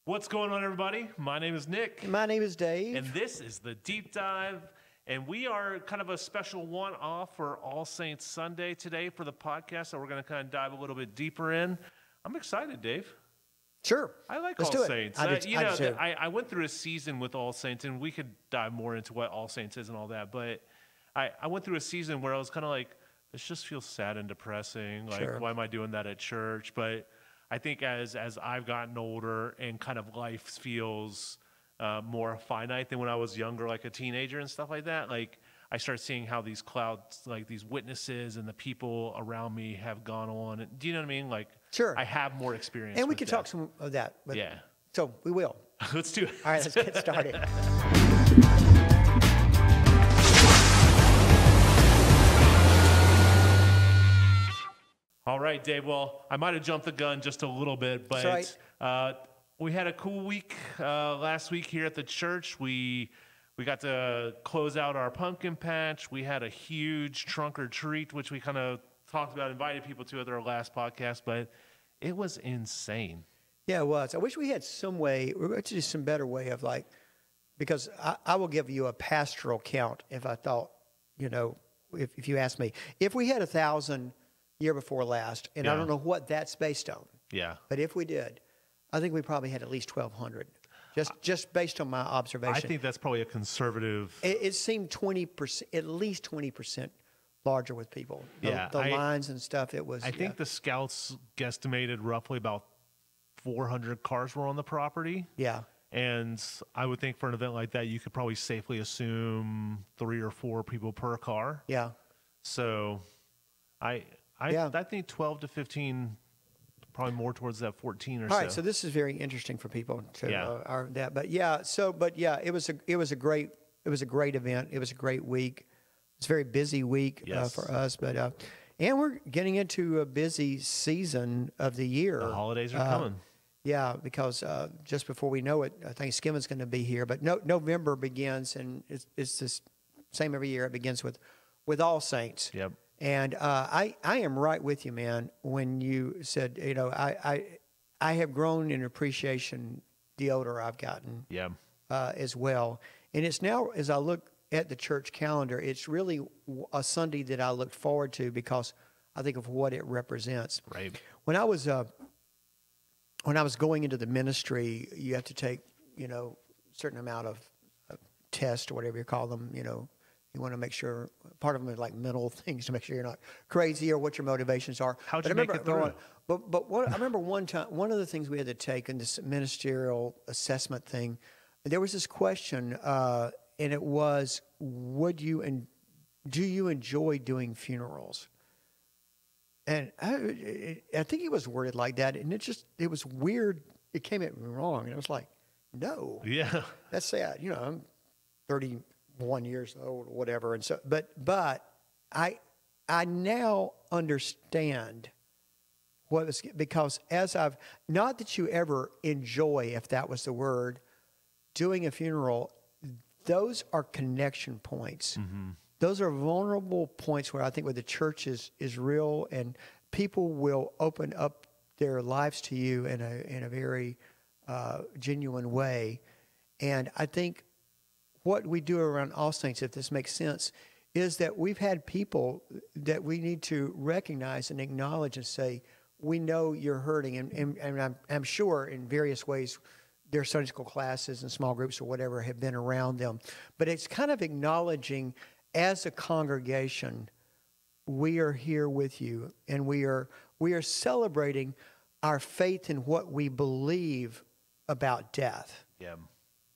What's going on, everybody? My name is Nick. My name is Dave. And this is the Deep Dive. And we are kind of a special one-off for All Saints Sunday today for the podcast. So we're going to kind of dive a little bit deeper in. I'm excited, Dave. Sure. I like Let's All do it. Saints. I went through a season with All Saints, and we could dive more into what All Saints is and all that. But I went through a season where I was kind of like, this just feels sad and depressing. Like, Sure. why am I doing that at church? But I think as I've gotten older and kind of life feels more finite than when I was younger, like a teenager and stuff like that, like I start seeing how these clouds, like these witnesses and the people around me have gone on. Do you know what I mean? Like, Sure. I have more experience. And we with can that. talk some of that. But, Yeah. So we will. Let's do it. All right, let's get started. All right, Dave. Well, I might have jumped the gun just a little bit, but That's we had a cool week last week here at the church. We got to close out our pumpkin patch. We had a huge trunk or treat, which we kind of talked about, invited people to at our last podcast, but it was insane. Yeah, it was. I wish we had some way, just some better way of like, because I will give you a pastoral count if I thought, if you asked me, if we had 1,000 year before last, and I don't know what that's based on. Yeah. But if we did, I think we probably had at least 1,200. Just based on my observation. I think that's probably a conservative. It seemed 20%, at least 20% larger with people. The lines and stuff. It was. I think the scouts guesstimated roughly about 400 cars were on the property. Yeah. And I would think for an event like that, you could probably safely assume 3 or 4 people per car. Yeah. So, I think 12 to 15. Probably more towards that 14 or so. All right, so this is very interesting for people to it was a great event. It was a great week. It's a very busy week for us, but and we're getting into a busy season of the year. The holidays are coming. Yeah, because just before we know it, Thanksgiving's going to be here. But November begins, and it's the same every year. It begins with All Saints. Yep. And I am right with you, man, when you said, I have grown in appreciation the older I've gotten as well. And it's now, as I look at the church calendar, it's really a Sunday that I look forward to because I think of what it represents. Right. When I was going into the ministry, you have to take, a certain amount of tests or whatever you call them, You want to make sure, part of them is like mental things to make sure you're not crazy or what your motivations are. How'd you make it through? I remember one time, one of the things we had to take in this ministerial assessment thing, there was this question, and it was, do you enjoy doing funerals? And I think it was worded like that, and it was weird. It came at me wrong, and I was like, no. Yeah. That's sad. I'm 31 years old or whatever, and so but I now understand what was, because as I've, not that you ever enjoy, if that was the word, doing a funeral, those are connection points. Mm-hmm. Those are vulnerable points where I think where the church is real, and people will open up their lives to you in a very genuine way. And I think what we do around All Saints, if this makes sense, is that we've had people that we need to recognize and acknowledge and say, we know you're hurting. And I'm sure in various ways their Sunday school classes and small groups or whatever have been around them. But it's kind of acknowledging, as a congregation, we are here with you, and we are celebrating our faith in what we believe about death. Yeah.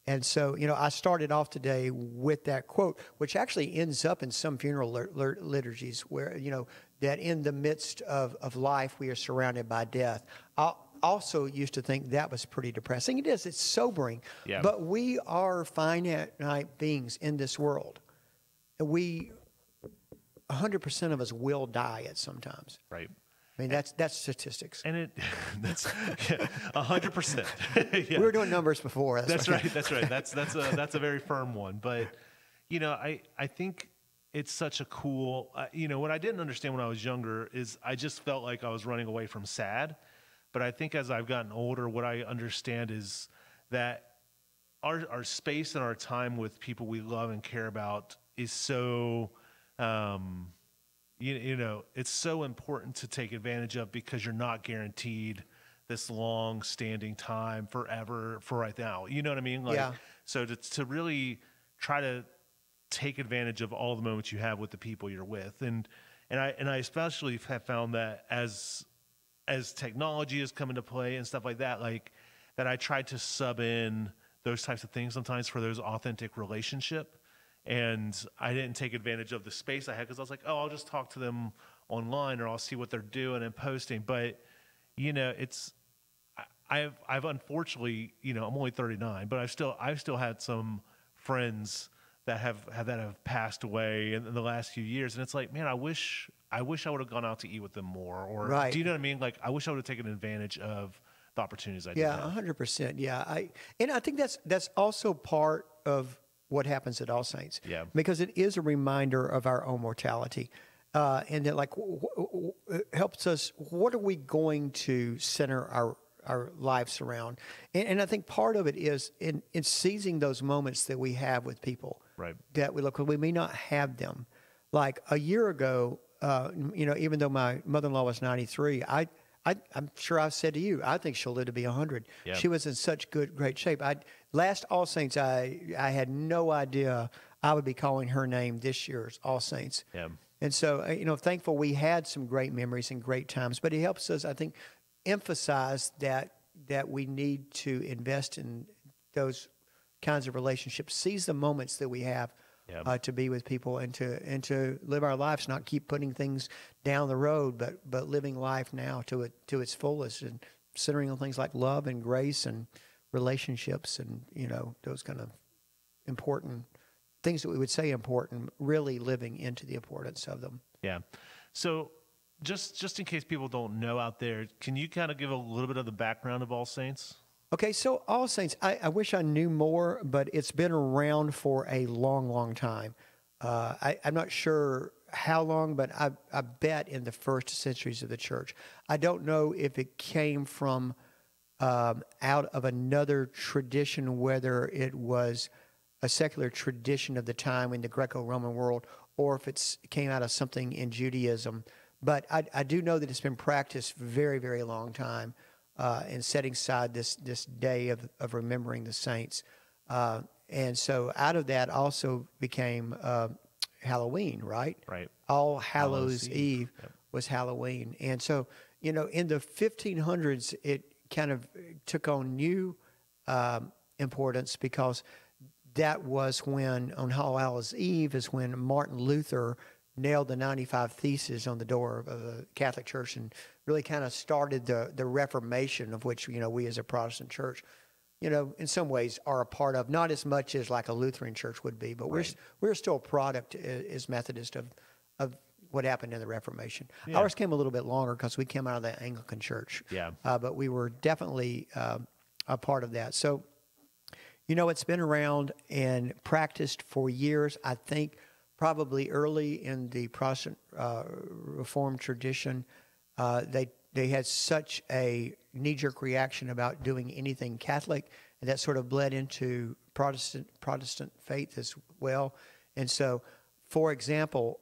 And so, I started off today with that quote, which actually ends up in some funeral liturgies where, that in the midst of life, we are surrounded by death. I also used to think that was pretty depressing. It is. It's sobering. Yeah. But we are finite beings in this world. 100% of us will die at some times. Right. I mean, that's statistics. And that's 100%. Yeah. We were doing numbers before. That's right. That's right. That's a very firm one. But, I think it's such a cool, what I didn't understand when I was younger is I just felt like I was running away from sad. But I think as I've gotten older, what I understand is that our space and our time with people we love and care about is so, it's so important to take advantage of, because you're not guaranteed this long standing time forever for right now. You know what I mean? Like, Yeah. so to really try to take advantage of all the moments you have with the people you're with. And I especially have found that as technology has come into play and stuff like that, like that I try to sub in those types of things sometimes for those authentic relationship. And I didn't take advantage of the space I had, because I was like, oh, I'll just talk to them online, or I'll see what they're doing and posting. But, I've unfortunately, I'm only 39, but I've still had some friends that have passed away in the last few years. And it's like, man, I wish I would have gone out to eat with them more, or Right. do you know what I mean? Like, I wish I would have taken advantage of the opportunities I did Yeah, have. 100%. Yeah, I think that's also part of what happens at All Saints. Yeah. Because it is a reminder of our own mortality, and that like it helps us. What are we going to center our lives around? And I think part of it is in seizing those moments that we have with people. Right. That we look, we may not have them. Like a year ago, even though my mother-in-law was 93, I'm sure I said to you, I think she'll live to be 100. Yeah. She was in such great shape. Last All Saints, I had no idea I would be calling her name this year's All Saints. Yeah. And so, thankful we had some great memories and great times. But it helps us, I think, emphasize that we need to invest in those kinds of relationships, seize the moments that we have. Yeah. To be with people and to live our lives, not keep putting things down the road, but living life now to its fullest, and centering on things like love and grace and relationships, and those kind of important things that we would say important, really living into the importance of them. Yeah. So just in case people don't know out there, can you kind of give a little bit of the background of All Saints? Okay, so All Saints, I wish I knew more, but it's been around for a long, long time. I'm not sure how long, but I bet in the first centuries of the church. I don't know if it came from out of another tradition, whether it was a secular tradition of the time in the Greco-Roman world, or if it came out of something in Judaism. But I do know that it's been practiced very, very long time. And setting aside this day of remembering the saints. And so out of that also became Halloween, right? Right. All Hallows Eve was Halloween. And so, in the 1500s, it kind of took on new importance, because that was when, on All Hallows Eve, is when Martin Luther nailed the 95 Theses on the door of the Catholic Church, and really kind of started the Reformation, of which, we as a Protestant church, in some ways are a part of, not as much as like a Lutheran church would be, but Right. we're still a product as Methodist of what happened in the Reformation. Yeah. Ours came a little bit longer because we came out of the Anglican church. Yeah. But we were definitely a part of that. So, it's been around and practiced for years. I think probably early in the Protestant Reformed tradition, they had such a knee-jerk reaction about doing anything Catholic, and that sort of bled into Protestant faith as well. And so, for example,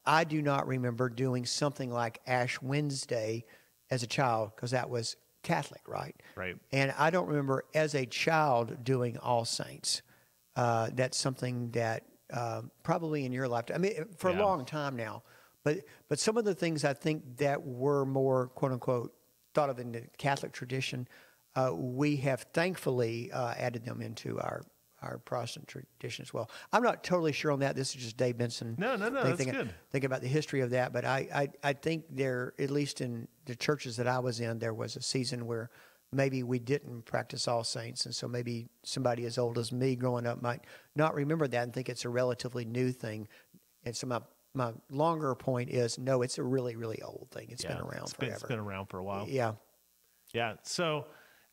I do not remember doing something like Ash Wednesday as a child, because that was Catholic, right? Right. And I don't remember as a child doing All Saints. That's something that probably in your lifetime, for Yeah. a long time now. But some of the things I think that were more, quote unquote, thought of in the Catholic tradition, we have thankfully added them into our Protestant tradition as well. I'm not totally sure on that. This is just Dave Benson. No, that's good. Thinking about the history of that. But I think there, at least in the churches that I was in, there was a season where maybe we didn't practice All Saints. And so maybe somebody as old as me growing up might not remember that and think it's a relatively new thing. And so my longer point is, no, it's a really, really old thing. It's been around forever. It's been around for a while. Yeah. Yeah. So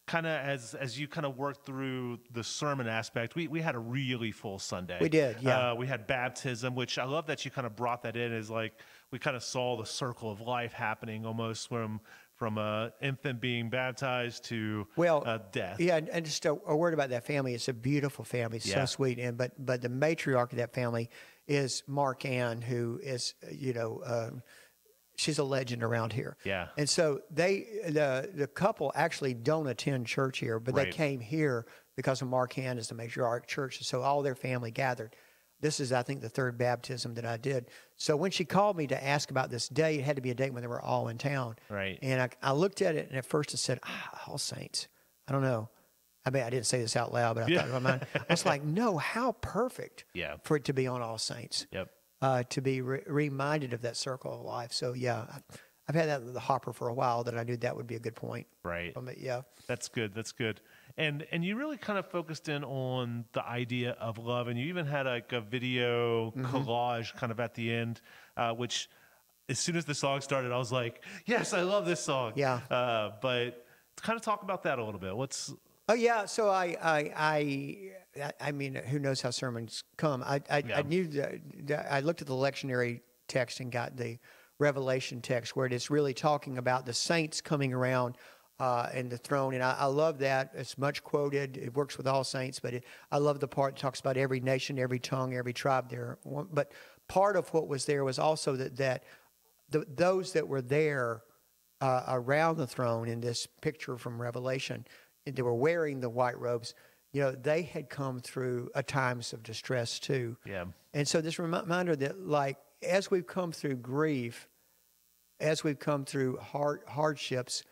kind of as you kind of worked through the sermon aspect, we had a really full Sunday. We did, yeah. We had baptism, which I love that you kind of brought that in, as like we kind of saw the circle of life happening almost from a infant being baptized to Well, death. yeah, and just a word about that family. It's a beautiful family, so Yeah. sweet. And but the matriarch of that family is Mark Ann, who is she's a legend around here. Yeah. And so the couple actually don't attend church here, but they Right. came here because of Mark Ann as the matriarch church. And so all their family gathered. This is, I think, the third baptism that I did. So when she called me to ask about this date, it had to be a date when they were all in town. Right. And I looked at it, and at first I said, All Saints. I don't know. I mean, I didn't say this out loud, but I thought in my mind, I was like, no, how perfect Yeah. for it to be on All Saints. Yep. To be reminded of that circle of life. So, yeah, I've had that in the hopper for a while that I knew that would be a good point. Right. Yeah. That's good. That's good. And you really kind of focused in on the idea of love, and you even had like a video collage kind of at the end, which as soon as the song started, I was like, yes, I love this song. Yeah. But kind of talk about that a little bit. Oh yeah, so I mean, who knows how sermons come? I knew that I looked at the lectionary text and got the Revelation text where it is really talking about the saints coming around and the throne, and I love that. It's much quoted. It works with all saints, but I love the part that talks about every nation, every tongue, every tribe there. But part of what was there was also that those that were there around the throne in this picture from Revelation, they were wearing the white robes. They had come through times of distress too. Yeah. And so this reminder that, like, as we've come through grief, as we've come through hardships,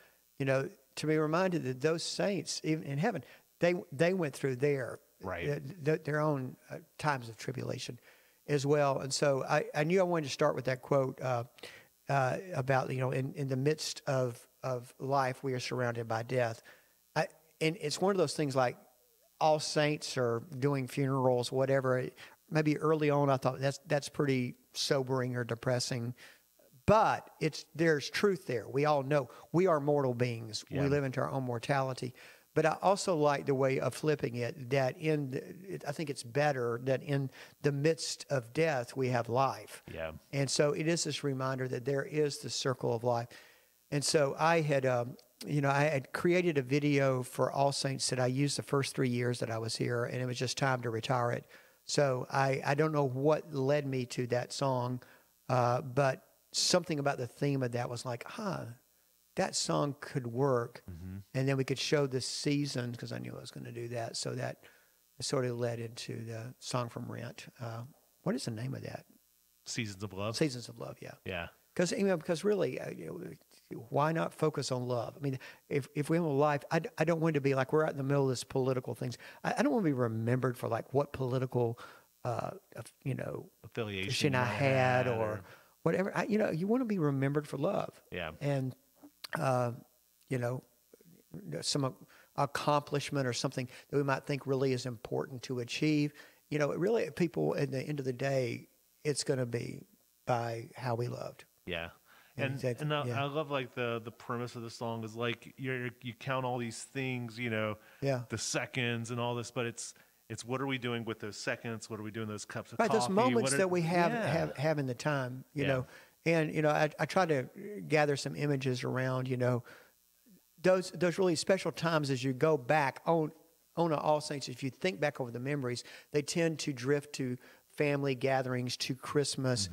to be reminded that those saints, even in heaven, they went through their own times of tribulation as well. And so I knew I wanted to start with that quote about, in the midst of life, we are surrounded by death. And it's one of those things like all saints are doing funerals, whatever. Maybe early on I thought that's pretty sobering or depressing. But there's truth there. We all know we are mortal beings. Yeah. We live into our own mortality. But I also like the way of flipping it, that I think it's better that in the midst of death, we have life. Yeah. And so it is this reminder that there is the circle of life. And so I had created a video for All Saints that I used the first 3 years that I was here, and it was just time to retire it. So I don't know what led me to that song, but something about the theme of that was like, that song could work. Mm-hmm. And then we could show the season, because I knew I was going to do that. So that sort of led into the song from Rent. What is the name of that? Seasons of Love. Seasons of Love, yeah. Yeah. Because really, why not focus on love? I mean, if we have a life, I don't want to be like, we're out in the middle of this political things. I don't want to be remembered for like what political, affiliation I had or whatever. You want to be remembered for love. Yeah. And, some accomplishment or something that we might think really is important to achieve. Really, people at the end of the day, it's going to be by how we loved. Yeah. I love like the premise of the song is like you count all these things, the seconds and all this, but it's what are we doing with those seconds? What are we doing with those cups of coffee? Those moments that we have in the time, you know. And I try to gather some images around, those really special times as you go back on All Saints. If you think back over the memories, they tend to drift to family gatherings, to Christmas,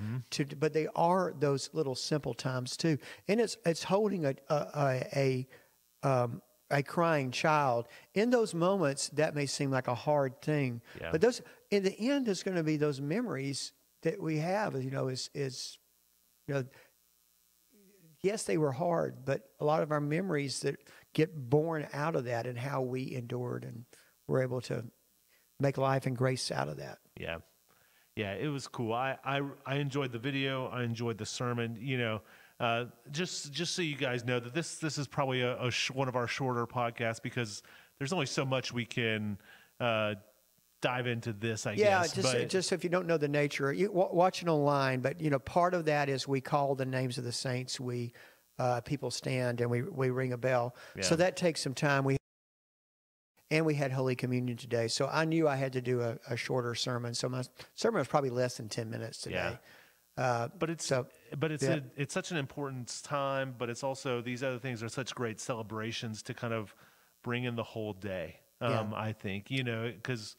but they are those little simple times too. And it's holding a crying child. In those moments, that may seem like a hard thing, but those in the end, it's going to be those memories that we have. Yes, they were hard, but a lot of our memories that get born out of that and how we endured and were able to make life and grace out of that. Yeah. Yeah, it was cool. I enjoyed the video. I enjoyed the sermon. Just so you guys know that this is probably one of our shorter podcasts because there's only so much we can dive into this, I guess. Yeah, just if you don't know the nature, you watch it online. But part of that is we call the names of the saints. We people stand and we ring a bell. Yeah. So that takes some time. We had Holy Communion today, so I knew I had to do a shorter sermon. So my sermon was probably less than 10 minutes today. Yeah. But it's but it's Yeah. it's such an important time, but it's also these other things are such great celebrations to kind of bring in the whole day. Yeah. I think, because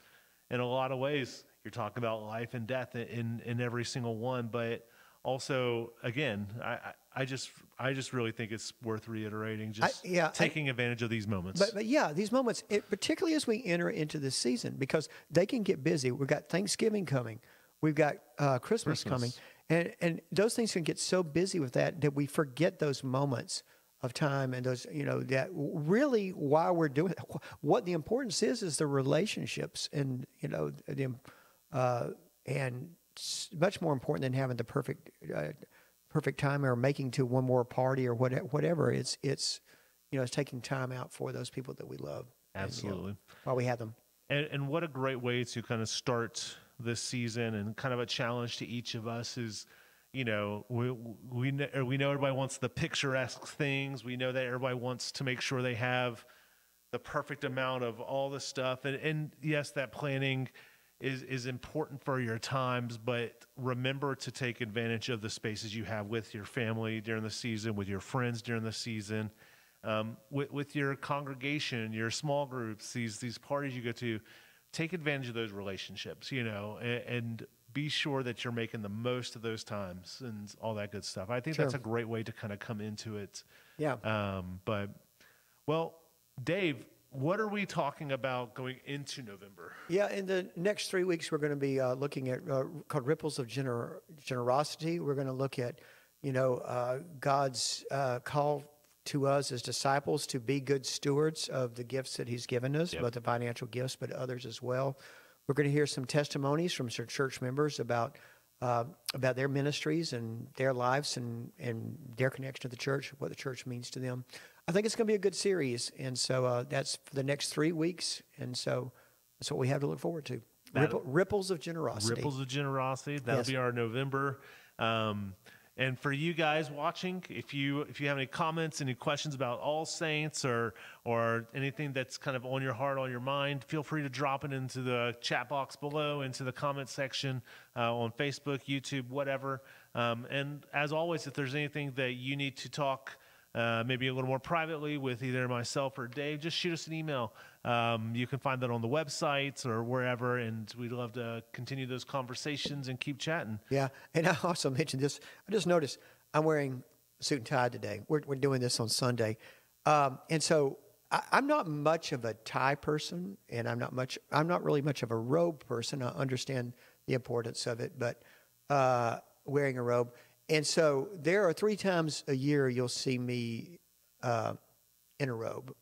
in a lot of ways you're talking about life and death in every single one, but also again, I just really think it's worth reiterating, just taking advantage of these moments. But yeah, these moments, particularly as we enter into this season, because they can get busy. We've got Thanksgiving coming, we've got Christmas coming, and those things can get so busy with that we forget those moments of time and those, that really why we're doing it. What the importance is the relationships, and and much more important than having the perfect time or making to one more party or whatever. It's taking time out for those people that we love. Absolutely. And, while we have them. And what a great way to kind of start this season, and kind of a challenge to each of us is, we know everybody wants the picturesque things. We know that everybody wants to make sure they have the perfect amount of all the stuff. And yes, that planning is important for your times, but remember to take advantage of the spaces you have with your family during the season, with your friends during the season, with your congregation, your small groups, these parties you go to. Take advantage of those relationships, and be sure that you're making the most of those times and all that good stuff. I think that's a great way to kind of come into it. Yeah. Well, Dave, what are we talking about going into November? Yeah, in the next 3 weeks, we're going to be looking at called Ripples of Generosity. We're going to look at, God's call to us as disciples to be good stewards of the gifts that he's given us, both the financial gifts, but others as well. We're going to hear some testimonies from some church members about their ministries and their lives and their connection to the church, what the church means to them. I think it's going to be a good series, and so that's for the next 3 weeks, and so that's what we have to look forward to. Ripples of Generosity. Ripples of Generosity. That'll be our November. And for you guys watching, if you have any comments, any questions about All Saints or anything that's kind of on your heart, on your mind, feel free to drop it into the chat box below, into the comment section on Facebook, YouTube, whatever. And as always, if there's anything that you need to talk maybe a little more privately with either myself or Dave, just shoot us an email. You can find that on the websites or wherever, and we'd love to continue those conversations and keep chatting. Yeah, and I also mentioned this. I just noticed I'm wearing a suit and tie today. We're doing this on Sunday, and so I'm not much of a tie person, and I'm not really much of a robe person. I understand the importance of it, but wearing a robe. And so there are 3 times a year you'll see me in a robe.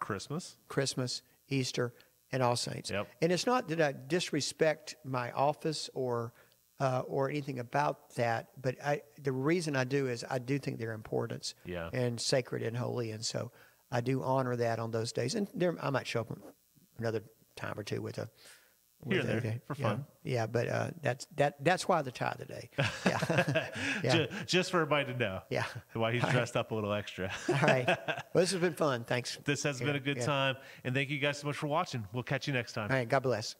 Christmas, Easter, and All Saints. Yep. And it's not that I disrespect my office or anything about that, but the reason I do is I do think they're important and sacred and holy, and so I do honor that on those days. And I might show up another time or two with a here and there for fun. Yeah, but that's why the tie today. Yeah. Just for everybody to know. Yeah. Why he's dressed up a little extra. All right. Well, this has been fun. Thanks. This has been a good time. And thank you guys so much for watching. We'll catch you next time. All right. God bless.